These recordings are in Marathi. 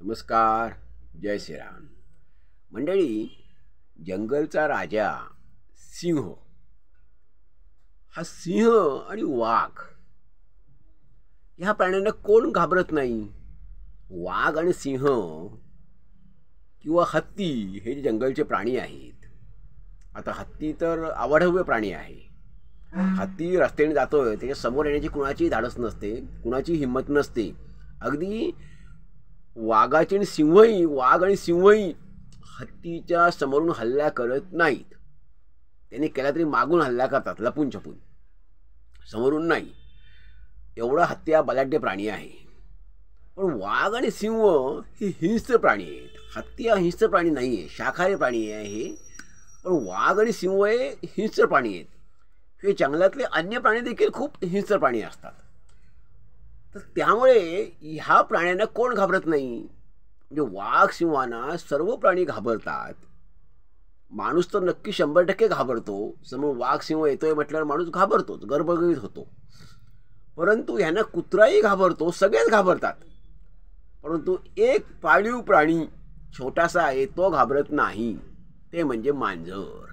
नमस्कार. जय श्रीराम. मंडळी, जंगलचा राजा सिंह, हा सिंह आणि वाघ ह्या प्राण्यांना कोण घाबरत नाही. वाघ आणि सिंह किंवा हत्ती हे जे जंगलचे प्राणी आहेत. आता हत्ती तर आवाढव्य प्राणी आहे. हत्ती रस्त्याने जातोय, त्याच्या समोर येण्याची कुणाची धाडस नसते, कुणाची हिंमत नसते. अगदी वाघ आणि सिंहही हत्तीच्या समोरून हल्ला करत नाहीत. त्याने केला तरी मागून हल्ला करतात, लपून छपून, समोरून नाही. एवढा हत्ती हा बलाढ्य प्राणी आहे. पण वाघ आणि सिंह हे हिंस्र प्राणी आहेत. हत्ती हा हिंस्र प्राणी नाही आहे, शाकाहारी प्राणी आहे. पण वाघ आणि सिंह हे हिंस्र प्राणी आहेत. हे जंगलातले अन्य प्राणी देखील खूप हिंस्र प्राणी असतात. तर त्यामुळे ह्या प्राण्यांना कोण घाबरत नाही. म्हणजे वाघ सिंहांना सर्व प्राणी घाबरतात. माणूस तर नक्की 100% घाबरतो. समोर वाघ सिंह येतोय म्हटल्यावर माणूस घाबरतोच, गर्भगीत होतो. परंतु ह्यांना कुत्राही घाबरतो, सगळेच घाबरतात. परंतु एक पाळीव प्राणी छोटासा आहे, तो घाबरत नाही. ते म्हणजे मांजर.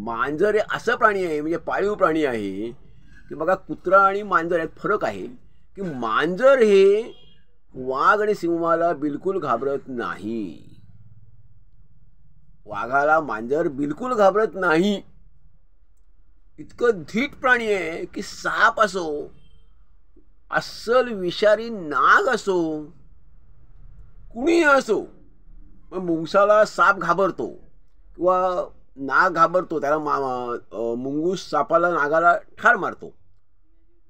मांजर हे असं प्राणी आहे, म्हणजे पाळीव प्राणी आहे की बघा, कुत्रा आणि मांजर यात फरक आहे की मांजर हे वाघ आणि सिंहाला बिलकुल घाबरत नाही. वाघाला मांजर बिलकुल घाबरत नाही. इतकं धीट प्राणी आहे की साप असो, अस्सल विषारी नाग असो, कुणीही असो, मुंगसाला साप घाबरतो किंवा नाग घाबरतो, त्याला मुंगूस सापाला, नागाला ठार मारतो.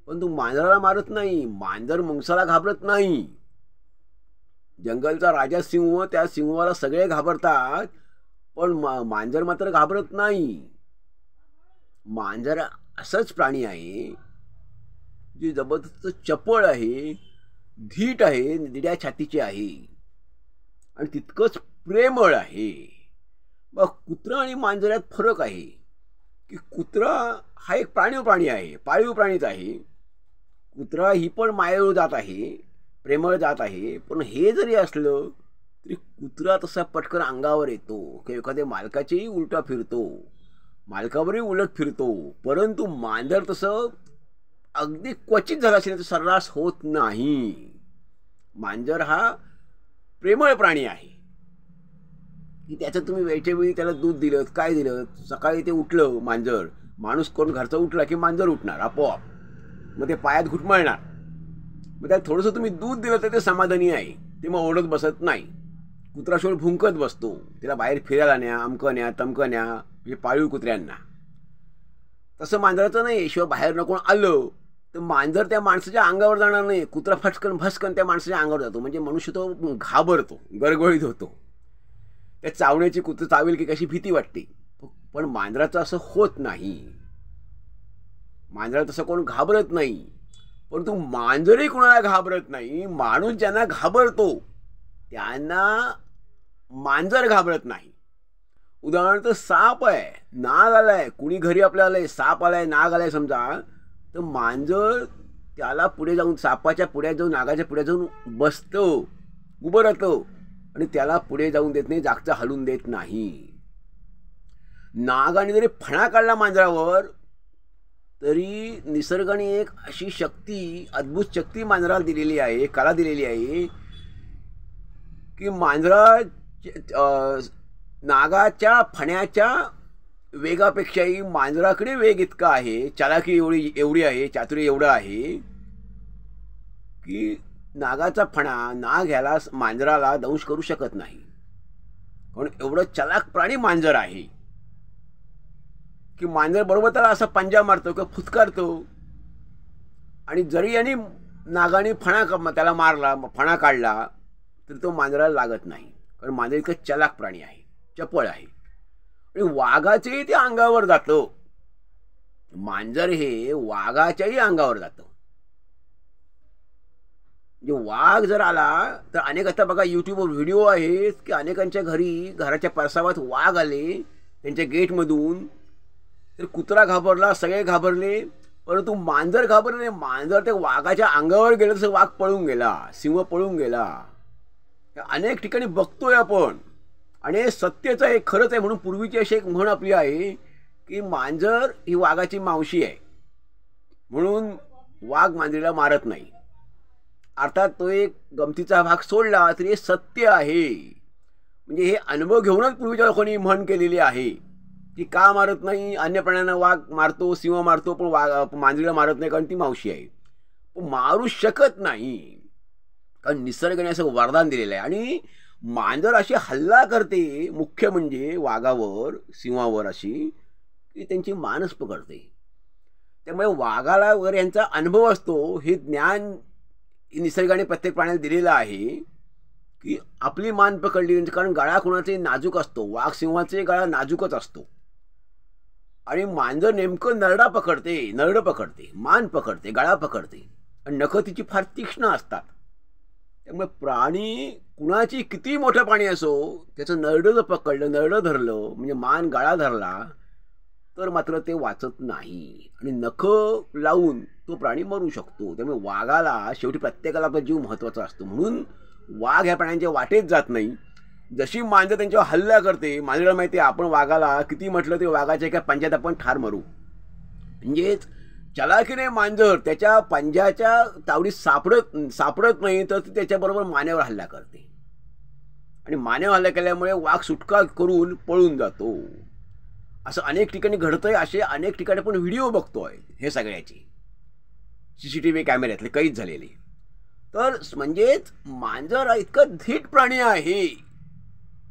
पण तू मांजराला मारत नाही. मांजर मुंगसाला घाबरत नाही. जंगलचा राजा सिंह, त्या सिंहाला सगळे घाबरतात, पण मांजर मात्र घाबरत नाही. मांजर असंच प्राणी आहे जे जबरदस्त चपळ आहे, धीट आहे, निड्या छातीचे आहे आणि तितकंच प्रेमळ आहे. मग कुत्रा आणि मांजर यात फरक आहे की कुत्रा हा एक प्राणी आहे, पाळीव प्राणीच आहे. कुत्रा ही पण मायाळू जात आहे, प्रेमळ जात आहे. पण हे जरी असलं तरी कुत्रा तसा पटकन अंगावर येतो किंवा एखाद्या मालकाचेही उलटा फिरतो, मालकावरही उलट फिरतो. परंतु मांजर तसं अगदी क्वचित झाला असेल तर सर्रास होत नाही. मांजर हा प्रेमळ प्राणी आहे की त्याचं तुम्ही वेळच्या वेळी त्याला दूध दिलं, काय दिलं, सकाळी ते उठलं मांजर, माणूस कोण घरचा उठला की मांजर उठणार आपोआप. मग ते पायात घुटमळणार. मग त्याला थोडंसं तुम्ही दूध दिलं तर ते समाधानी आहे, ते मग ओढत बसत नाही. कुत्राशोर भुंकत बसतो, तिला बाहेर फिरायला न्या, अमकं न्या, तमकं न्या, म्हणजे पाळीव कुत्र्यांना. तसं मांजराचं नाही. शिवाय बाहेर नको आलं तर मांजर त्या माणसाच्या अंगावर जाणार नाही. कुत्रा फटकन भस्कन त्या माणसाच्या अंगावर जातो. म्हणजे मनुष्य तो घाबरतो, गरगळीत होतो. त्या चावण्याची कुत्र चावेल की कशी भीती वाटते. पण मांजराचं असं होत नाही. मांजराला तसं कोण घाबरत नाही. परंतु मांजरही कोणाला घाबरत नाही. माणूस ज्यांना घाबरतो त्यांना मांजर घाबरत नाही. उदाहरणार्थ साप आहे, नाग आलाय, कुणी घरी आपल्या आलंय, साप आलाय, नाग आलाय समजा, तर मांजर त्याला पुढे जाऊन, सापाच्या पुढे जाऊन, नागाच्या पुढे जाऊन बसतं, उभं राहतं आणि त्याला पुढे जाऊन देत नाही, जागचं हलून देत नाही. नागाने जरी फणा काढला मांजरावर तरी निसर्गाने एक अशी शक्ती, अद्भुत शक्ती मांजराला दिलेली आहे, कला दिलेली आहे की नागाच्या फण्याच्या वेगापेक्षाही मांजराकडे वेग इतका आहे, चालाकी एवढी आहे, चातुर्य एवढं आहे की नागाचा फणा नाग ह्याला, मांजराला दंश करू शकत नाही. कारण एवढं चालाक प्राणी मांजर आहे की मांजर बरोबर त्याला असा पंजा मारतो किंवा फुतकारतो. आणि जरी यांनी नागाने त्याला मारला, फणा काढला, तर तो मांजराला लागत नाही. कारण मांजर इतकं चालाक प्राणी आहे, चपळ आहे. आणि वाघाचेही ते अंगावर जातं. मांजर हे वाघाच्याही अंगावर जातं. म्हणजे वाघ जर आला तर अनेक, आता बघा यूट्यूबवर व्हिडिओ आहेत की अनेकांच्या घरी, घराच्या परसावात वाघ आले त्यांच्या गेटमधून, तर कुत्रा घाबरला, सगळे घाबरले, परंतु मांजर घाबरले. मांजर ते वाघाच्या अंगावर गेलं तसं वाघ पळून गेला, सिंह पळून गेला. हे अनेक ठिकाणी बघतोय आपण, आणि हे सत्यच आहे, खरंच आहे. म्हणून पूर्वीची अशी एक म्हण आपली आहे की मांजर ही वाघाची मावशी आहे, म्हणून वाघ मांजरीला मारत नाही. अर्थात तो एक गमतीचा भाग सोडला तरी हे सत्य आहे. म्हणजे हे अनुभव घेऊनच पूर्वीच्या लोकांनी म्हण केलेली आहे की का मारत नाही. अन्य प्राण्यांना वाघ मारतो, सिंह मारतो, पण मांजरीला मारत नाही, कारण ती मावशी आहे. पण मारू शकत नाही, कारण निसर्गाने असं वरदान दिलेलं आहे. आणि मांजर अशी हल्ला करते, मुख्य म्हणजे वाघावर, सिंहावर, अशी की त्यांची मानस पकडते. त्यामुळे वाघाला वगैरे यांचा अनुभव असतो. हे ज्ञान निसर्गाने प्रत्येक प्राण्याला दिलेलं आहे की आपली मान पकडली, कारण गळा कुणाचे नाजूक असतो. वाघ सिंहाचे गळा नाजूकच असतो, आणि मांजर नेमकं नरडा पकडते, नरड पकडते, मान पकडते, गळा पकडते, आणि नखं तिची फार तीक्ष्ण असतात. त्यामुळे प्राणी कुणाची किती मोठं प्राणी असो, त्याचं नरडं जर पकडलं, नरडं धरलं, म्हणजे मान गळा धरला, तर मात्र ते वाचत नाही, आणि नखं लावून तो प्राणी मरू शकतो. त्यामुळे वाघाला शेवटी प्रत्येकाला आपला जीव महत्त्वाचा असतो. म्हणून वाघ ह्या प्राण्यांच्या वाटेत जात नाही. जशी मांजर त्यांच्यावर हल्ला करते, मांजरीला माहिती आहे आपण वाघाला किती म्हटलं ते वाघाच्या एका पंजात आपण ठार मारू. म्हणजेच चलाखीने मांजर त्याच्या पंजाच्या तावडीत सापडत नाही, तर ती त्याच्याबरोबर मानेवर हल्ला करते, आणि मानेवर हल्ला केल्यामुळे वाघ सुटका करून पळून जातो. असं अनेक ठिकाणी घडतंय. असे अनेक ठिकाणी आपण व्हिडिओ बघतोय हे सगळ्याचे, CCTV कॅमेऱ्यातले कैद झालेले. तर म्हणजेच मांजर इतकं धीट प्राणी आहे.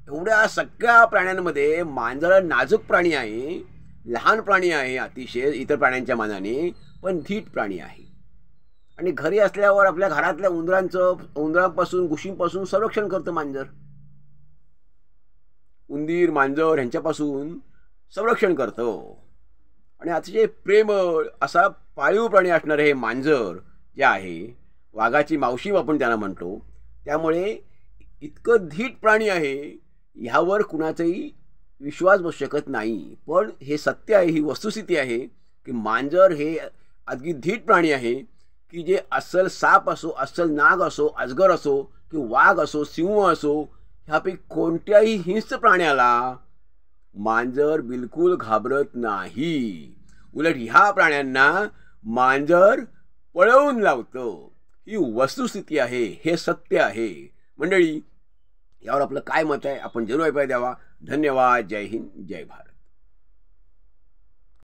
एवढ्या सगळ्या प्राण्यांमध्ये मांजर नाजूक प्राणी आहे, लहान प्राणी आहे अतिशय इतर प्राण्यांच्या मानाने, पण धीट प्राणी आहे. आणि घरी असल्यावर आपल्या घरातल्या उंदरांपासून, घुशींपासून संरक्षण करतं मांजर. उंदीर, मांजर ह्यांच्यापासून संरक्षण करतं. आणि अतिशय प्रेमळ असा पाळीव प्राणी असणारे हे मांजर जे आहे, वाघाची मावशी आपण त्याला म्हणतो, त्यामुळे इतकं धीट प्राणी आहे, ह्यावर कुणाचाही विश्वास बसू शकत नाही. पण हे सत्य आहे, ही वस्तुस्थिती आहे की मांजर हे अगदी धीट प्राणी आहे की जे अस्सल साप असो, अस्सल नाग असो, अजगर असो, की वाघ असो, सिंह असो, ह्यापैकी कोणत्याही हिंस्र प्राण्याला मांजर बिलकुल घाबरत नाही. उलट ह्या प्राण्यांना मांजर पळवून लावतं. ही वस्तुस्थिती आहे, हे सत्य आहे. मंडळी, यावर आपलं काय मत आहे आपण जरूर अभिप्राय द्यावा. धन्यवाद. जय हिंद, जय भारत.